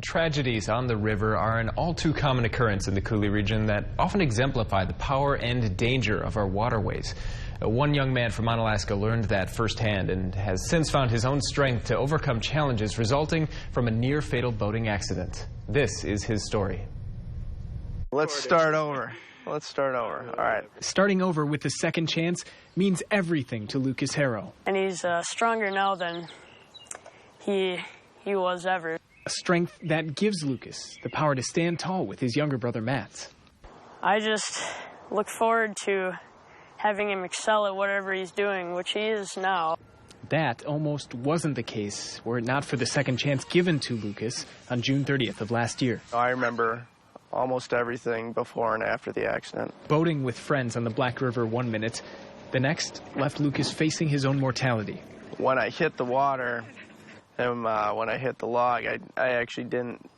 Tragedies on the river are an all too common occurrence in the Coulee region that often exemplify the power and danger of our waterways. One young man from Alaska learned that firsthand and has since found his own strength to overcome challenges resulting from a near-fatal boating accident. This is his story. Let's start over. All right. Starting over with a second chance means everything to Lucas Herro. And he's stronger now than he was ever. A strength that gives Lucas the power to stand tall with his younger brother Matt. I just look forward to having him excel at whatever he's doing, which he is now. That almost wasn't the case were it not for the second chance given to Lucas on June 30th of last year. I remember almost everything before and after the accident. Boating with friends on the Black River 1 minute, the next left Lucas facing his own mortality. When I hit the water and when I hit the log, I actually didn't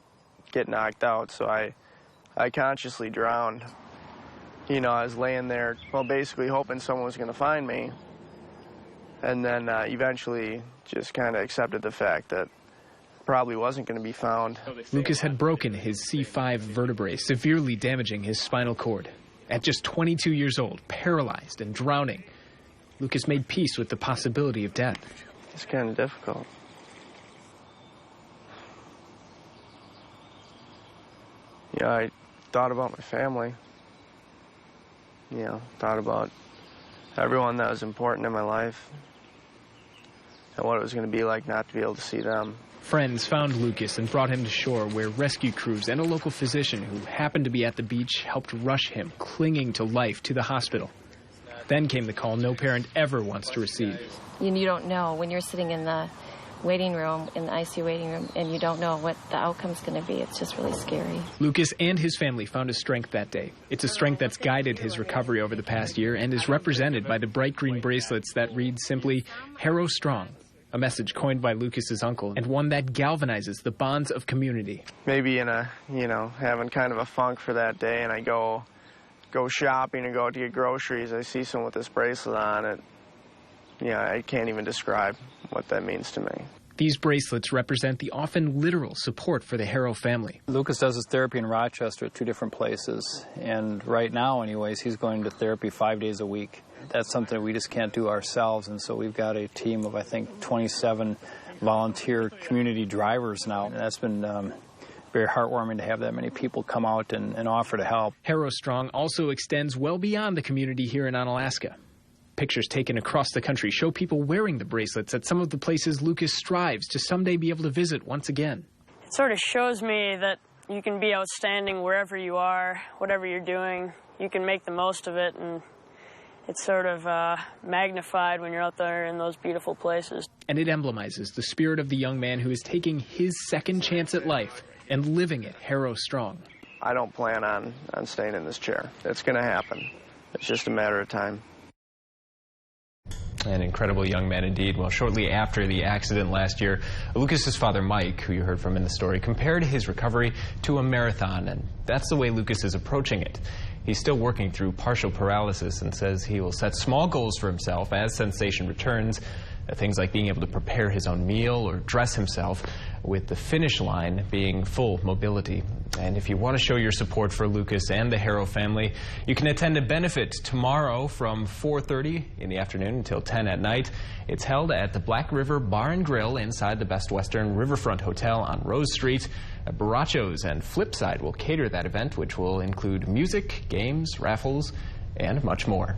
get knocked out, so I consciously drowned. You know, I was laying there, well, basically hoping someone was going to find me, and then eventually just kind of accepted the fact that probably wasn't going to be found. Lucas had broken his C5 vertebrae, severely damaging his spinal cord. At just 22 years old, paralyzed and drowning, Lucas made peace with the possibility of death. It's kind of difficult. Yeah, I thought about my family. You know, thought about everyone that was important in my life and what it was going to be like not to be able to see them. Friends found Lucas and brought him to shore, where rescue crews and a local physician who happened to be at the beach helped rush him, clinging to life, to the hospital. Then came the call no parent ever wants to receive. You don't know when you're sitting in the waiting room, in the ICU waiting room, and you don't know what the outcome's going to be. It's just really scary. Lucas and his family found a strength that day. It's a strength that's guided his recovery over the past year and is represented by the bright green bracelets that read simply, Herrostrong, a message coined by Lucas's uncle and one that galvanizes the bonds of community. Maybe in a, having kind of a funk for that day, and I go shopping and go out to get groceries, I see someone with this bracelet on it. I can't even describe what that means to me. These bracelets represent the often literal support for the Herro family. Lucas does his therapy in Rochester at 2 different places, and right now, anyways, he's going to therapy 5 days a week. That's something we just can't do ourselves, and so we've got a team of, I think, 27 volunteer community drivers now. And that's been very heartwarming to have that many people come out and offer to help. Herrostrong also extends well beyond the community here in Alaska. Pictures taken across the country show people wearing the bracelets at some of the places Lucas strives to someday be able to visit once again. It sort of shows me that you can be outstanding wherever you are, whatever you're doing. You can make the most of it, and it's sort of magnified when you're out there in those beautiful places. And it emblemizes the spirit of the young man who is taking his second chance at life and living it Herrostrong. I don't plan on staying in this chair. It's going to happen. It's just a matter of time. An incredible young man indeed. Well, shortly after the accident last year, Lucas's father, Mike, who you heard from in the story, compared his recovery to a marathon, and that's the way Lucas is approaching it. He's still working through partial paralysis and says he will set small goals for himself as sensation returns. Things like being able to prepare his own meal or dress himself, with the finish line being full mobility. And if you want to show your support for Lucas and the Herro family, you can attend a benefit tomorrow from 4:30 in the afternoon until 10 at night. It's held at the Black River Bar and Grill inside the Best Western Riverfront Hotel on Rose Street. Barachos and Flipside will cater that event, which will include music, games, raffles, and much more.